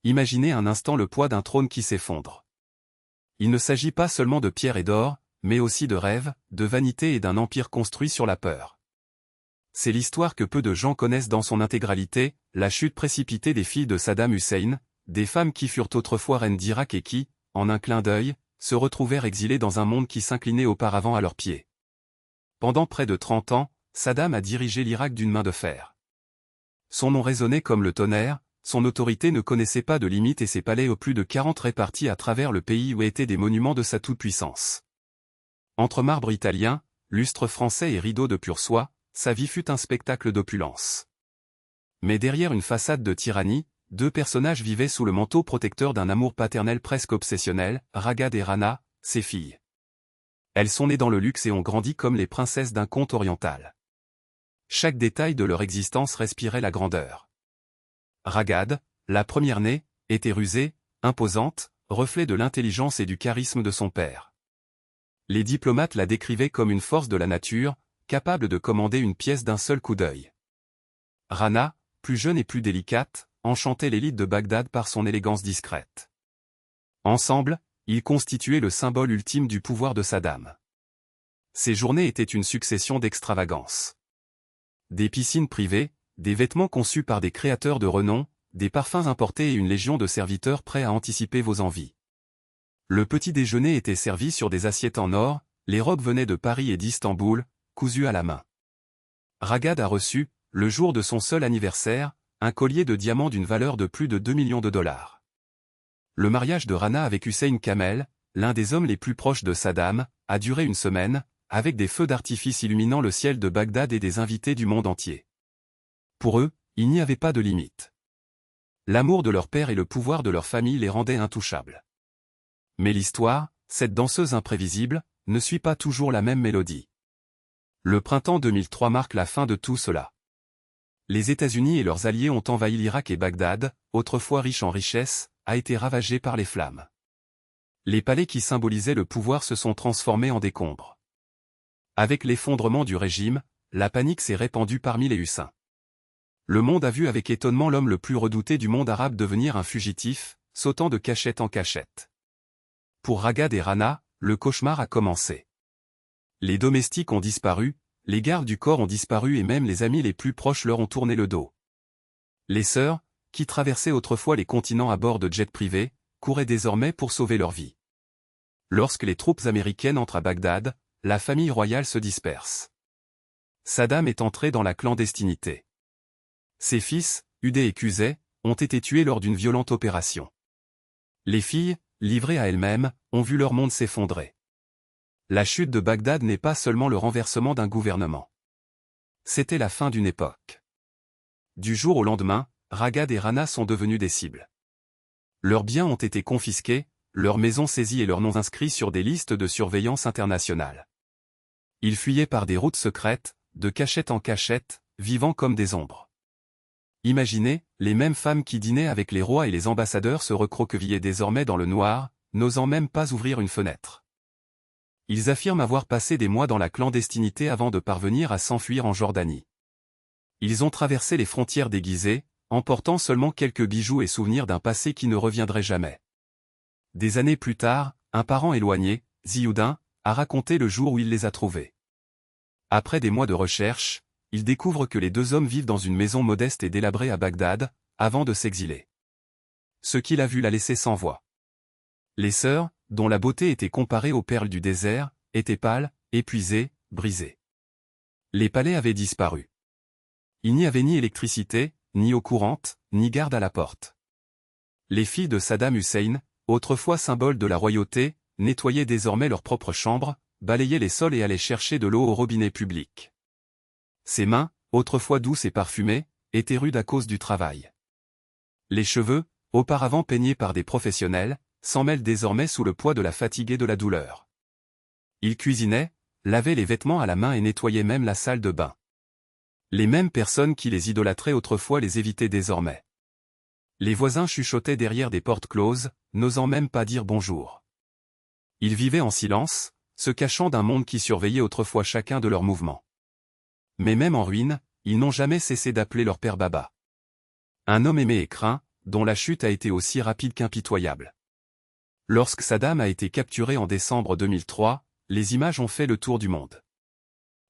Imaginez un instant le poids d'un trône qui s'effondre. Il ne s'agit pas seulement de pierre et d'or, mais aussi de rêves, de vanité et d'un empire construit sur la peur. C'est l'histoire que peu de gens connaissent dans son intégralité, la chute précipitée des filles de Saddam Hussein, des femmes qui furent autrefois reines d'Irak et qui, en un clin d'œil, se retrouvèrent exilées dans un monde qui s'inclinait auparavant à leurs pieds. Pendant près de 30 ans, Saddam a dirigé l'Irak d'une main de fer. Son nom résonnait comme le tonnerre, son autorité ne connaissait pas de limites et ses palais aux plus de 40 répartis à travers le pays où étaient des monuments de sa toute-puissance. Entre marbre italien, lustre français et rideaux de pure soie, sa vie fut un spectacle d'opulence. Mais derrière une façade de tyrannie, deux personnages vivaient sous le manteau protecteur d'un amour paternel presque obsessionnel, Ragad et Rana, ses filles. Elles sont nées dans le luxe et ont grandi comme les princesses d'un conte oriental. Chaque détail de leur existence respirait la grandeur. Ragad, la première-née, était rusée, imposante, reflet de l'intelligence et du charisme de son père. Les diplomates la décrivaient comme une force de la nature, capable de commander une pièce d'un seul coup d'œil. Rana, plus jeune et plus délicate, enchantait l'élite de Bagdad par son élégance discrète. Ensemble, ils constituaient le symbole ultime du pouvoir de Saddam. Ces journées étaient une succession d'extravagances. Des piscines privées, des vêtements conçus par des créateurs de renom, des parfums importés et une légion de serviteurs prêts à anticiper vos envies. Le petit déjeuner était servi sur des assiettes en or, les robes venaient de Paris et d'Istanbul, cousues à la main. Ragad a reçu, le jour de son seul anniversaire, un collier de diamants d'une valeur de plus de 2 millions de dollars. Le mariage de Rana avec Hussein Kamel, l'un des hommes les plus proches de Saddam, a duré une semaine, avec des feux d'artifice illuminant le ciel de Bagdad et des invités du monde entier. Pour eux, il n'y avait pas de limite. L'amour de leur père et le pouvoir de leur famille les rendaient intouchables. Mais l'histoire, cette danseuse imprévisible, ne suit pas toujours la même mélodie. Le printemps 2003 marque la fin de tout cela. Les États-Unis et leurs alliés ont envahi l'Irak et Bagdad, autrefois riche en richesses, a été ravagé par les flammes. Les palais qui symbolisaient le pouvoir se sont transformés en décombres. Avec l'effondrement du régime, la panique s'est répandue parmi les Hussins. Le monde a vu avec étonnement l'homme le plus redouté du monde arabe devenir un fugitif, sautant de cachette en cachette. Pour Ragad et Rana, le cauchemar a commencé. Les domestiques ont disparu, les gardes du corps ont disparu et même les amis les plus proches leur ont tourné le dos. Les sœurs, qui traversaient autrefois les continents à bord de jets privés, couraient désormais pour sauver leur vie. Lorsque les troupes américaines entrent à Bagdad, la famille royale se disperse. Saddam est entré dans la clandestinité. Ses fils, Uday et Qusay, ont été tués lors d'une violente opération. Les filles, livrées à elles-mêmes, ont vu leur monde s'effondrer. La chute de Bagdad n'est pas seulement le renversement d'un gouvernement. C'était la fin d'une époque. Du jour au lendemain, Ragad et Rana sont devenus des cibles. Leurs biens ont été confisqués, leurs maisons saisies et leurs noms inscrits sur des listes de surveillance internationale. Ils fuyaient par des routes secrètes, de cachette en cachette, vivant comme des ombres. Imaginez, les mêmes femmes qui dînaient avec les rois et les ambassadeurs se recroquevillaient désormais dans le noir, n'osant même pas ouvrir une fenêtre. Ils affirment avoir passé des mois dans la clandestinité avant de parvenir à s'enfuir en Jordanie. Ils ont traversé les frontières déguisés, emportant seulement quelques bijoux et souvenirs d'un passé qui ne reviendrait jamais. Des années plus tard, un parent éloigné, Ziyuddin, a raconté le jour où il les a trouvés. Après des mois de recherche, il découvre que les deux hommes vivent dans une maison modeste et délabrée à Bagdad, avant de s'exiler. Ce qu'il a vu l'a laissé sans voix. Les sœurs, dont la beauté était comparée aux perles du désert, étaient pâles, épuisées, brisées. Les palais avaient disparu. Il n'y avait ni électricité, ni eau courante, ni garde à la porte. Les filles de Saddam Hussein, autrefois symbole de la royauté, nettoyaient désormais leurs propres chambres, balayaient les sols et allaient chercher de l'eau au robinet public. Ses mains, autrefois douces et parfumées, étaient rudes à cause du travail. Les cheveux, auparavant peignés par des professionnels, s'en mêlent désormais sous le poids de la fatigue et de la douleur. Ils cuisinaient, lavaient les vêtements à la main et nettoyaient même la salle de bain. Les mêmes personnes qui les idolâtraient autrefois les évitaient désormais. Les voisins chuchotaient derrière des portes closes, n'osant même pas dire bonjour. Ils vivaient en silence, se cachant d'un monde qui surveillait autrefois chacun de leurs mouvements. Mais même en ruine, ils n'ont jamais cessé d'appeler leur père Baba. Un homme aimé et craint, dont la chute a été aussi rapide qu'impitoyable. Lorsque Saddam a été capturé en décembre 2003, les images ont fait le tour du monde.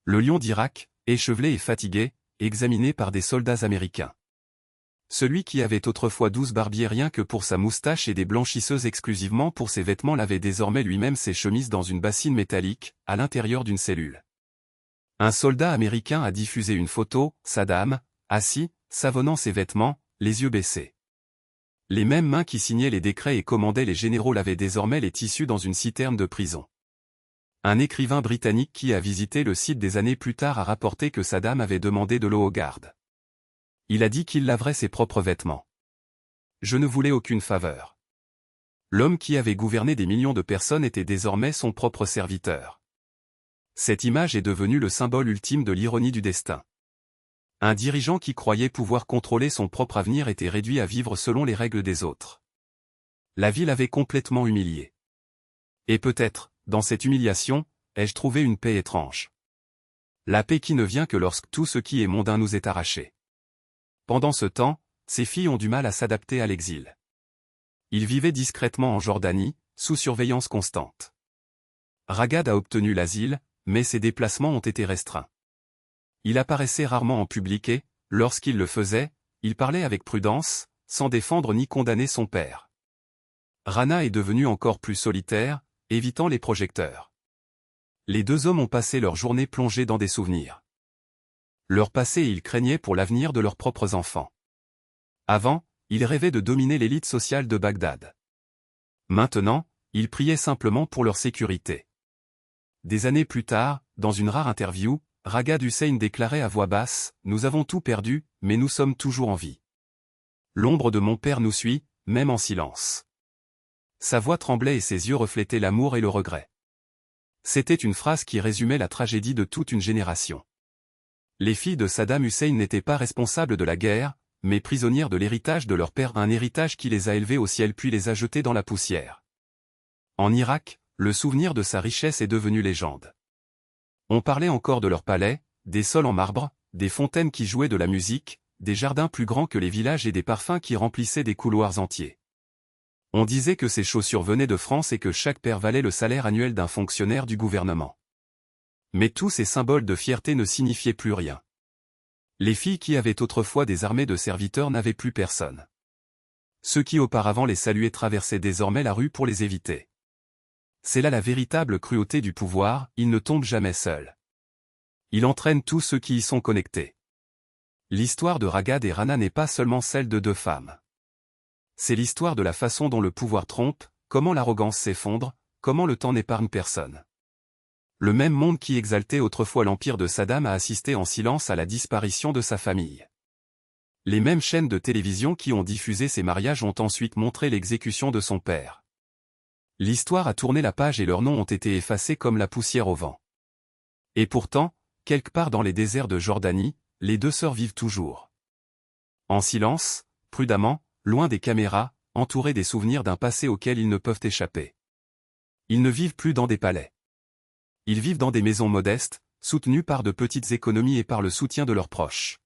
Le lion d'Irak, échevelé et fatigué, examiné par des soldats américains. Celui qui avait autrefois 12 barbiers rien que pour sa moustache et des blanchisseuses exclusivement pour ses vêtements lavait désormais lui-même ses chemises dans une bassine métallique, à l'intérieur d'une cellule. Un soldat américain a diffusé une photo, Saddam, assis, savonnant ses vêtements, les yeux baissés. Les mêmes mains qui signaient les décrets et commandaient les généraux lavaient désormais les tissus dans une citerne de prison. Un écrivain britannique qui a visité le site des années plus tard a rapporté que Saddam avait demandé de l'eau aux gardes. Il a dit qu'il laverait ses propres vêtements. Je ne voulais aucune faveur. L'homme qui avait gouverné des millions de personnes était désormais son propre serviteur. Cette image est devenue le symbole ultime de l'ironie du destin. Un dirigeant qui croyait pouvoir contrôler son propre avenir était réduit à vivre selon les règles des autres. La vie l'avait complètement humilié. Et peut-être, dans cette humiliation, ai-je trouvé une paix étrange. La paix qui ne vient que lorsque tout ce qui est mondain nous est arraché. Pendant ce temps, ses filles ont du mal à s'adapter à l'exil. Il vivait discrètement en Jordanie, sous surveillance constante. Ragad a obtenu l'asile, mais ses déplacements ont été restreints. Il apparaissait rarement en public et, lorsqu'il le faisait, il parlait avec prudence, sans défendre ni condamner son père. Rana est devenue encore plus solitaire, évitant les projecteurs. Les deux hommes ont passé leur journée plongés dans des souvenirs. Leur passé et ils craignaient pour l'avenir de leurs propres enfants. Avant, ils rêvaient de dominer l'élite sociale de Bagdad. Maintenant, ils priaient simplement pour leur sécurité. Des années plus tard, dans une rare interview, Ragad Hussein déclarait à voix basse « Nous avons tout perdu, mais nous sommes toujours en vie. L'ombre de mon père nous suit, même en silence. » Sa voix tremblait et ses yeux reflétaient l'amour et le regret. C'était une phrase qui résumait la tragédie de toute une génération. Les filles de Saddam Hussein n'étaient pas responsables de la guerre, mais prisonnières de l'héritage de leur père, un héritage qui les a élevées au ciel puis les a jetées dans la poussière. En Irak, le souvenir de sa richesse est devenu légende. On parlait encore de leurs palais, des sols en marbre, des fontaines qui jouaient de la musique, des jardins plus grands que les villages et des parfums qui remplissaient des couloirs entiers. On disait que ces chaussures venaient de France et que chaque paire valait le salaire annuel d'un fonctionnaire du gouvernement. Mais tous ces symboles de fierté ne signifiaient plus rien. Les filles qui avaient autrefois des armées de serviteurs n'avaient plus personne. Ceux qui auparavant les saluaient traversaient désormais la rue pour les éviter. C'est là la véritable cruauté du pouvoir, il ne tombe jamais seul. Il entraîne tous ceux qui y sont connectés. L'histoire de Ragad et Rana n'est pas seulement celle de deux femmes. C'est l'histoire de la façon dont le pouvoir trompe, comment l'arrogance s'effondre, comment le temps n'épargne personne. Le même monde qui exaltait autrefois l'empire de Saddam a assisté en silence à la disparition de sa famille. Les mêmes chaînes de télévision qui ont diffusé ces mariages ont ensuite montré l'exécution de son père. L'histoire a tourné la page et leurs noms ont été effacés comme la poussière au vent. Et pourtant, quelque part dans les déserts de Jordanie, les deux sœurs vivent toujours. En silence, prudemment, loin des caméras, entourés des souvenirs d'un passé auquel ils ne peuvent échapper. Ils ne vivent plus dans des palais. Ils vivent dans des maisons modestes, soutenues par de petites économies et par le soutien de leurs proches.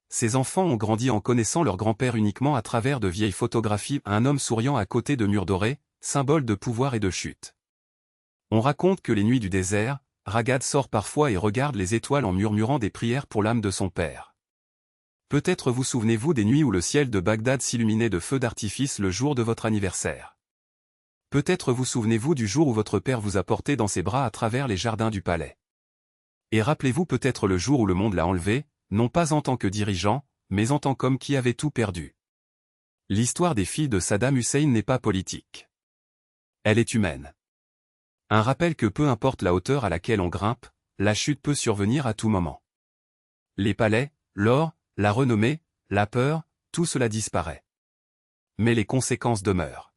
Ces enfants ont grandi en connaissant leur grand-père uniquement à travers de vieilles photographies, un homme souriant à côté de murs dorés, symbole de pouvoir et de chute. On raconte que les nuits du désert, Ragad sort parfois et regarde les étoiles en murmurant des prières pour l'âme de son père. Peut-être vous souvenez-vous des nuits où le ciel de Bagdad s'illuminait de feux d'artifice le jour de votre anniversaire. Peut-être vous souvenez-vous du jour où votre père vous a porté dans ses bras à travers les jardins du palais. Et rappelez-vous peut-être le jour où le monde l'a enlevé, non pas en tant que dirigeant, mais en tant qu'homme qui avait tout perdu. L'histoire des filles de Saddam Hussein n'est pas politique. Elle est humaine. Un rappel que peu importe la hauteur à laquelle on grimpe, la chute peut survenir à tout moment. Les palais, l'or, la renommée, la peur, tout cela disparaît. Mais les conséquences demeurent.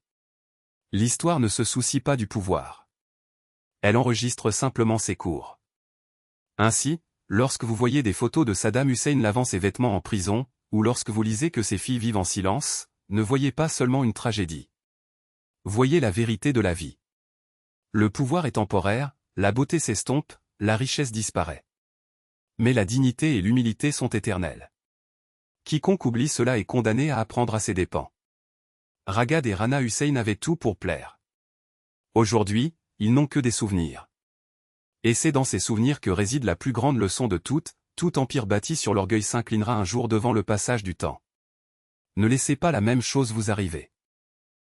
L'histoire ne se soucie pas du pouvoir. Elle enregistre simplement ses cours. Ainsi, lorsque vous voyez des photos de Saddam Hussein lavant ses vêtements en prison, ou lorsque vous lisez que ses filles vivent en silence, ne voyez pas seulement une tragédie. Voyez la vérité de la vie. Le pouvoir est temporaire, la beauté s'estompe, la richesse disparaît. Mais la dignité et l'humilité sont éternelles. Quiconque oublie cela est condamné à apprendre à ses dépens. Ragad et Rana Hussein avaient tout pour plaire. Aujourd'hui, ils n'ont que des souvenirs. Et c'est dans ces souvenirs que réside la plus grande leçon de toutes, tout empire bâti sur l'orgueil s'inclinera un jour devant le passage du temps. Ne laissez pas la même chose vous arriver.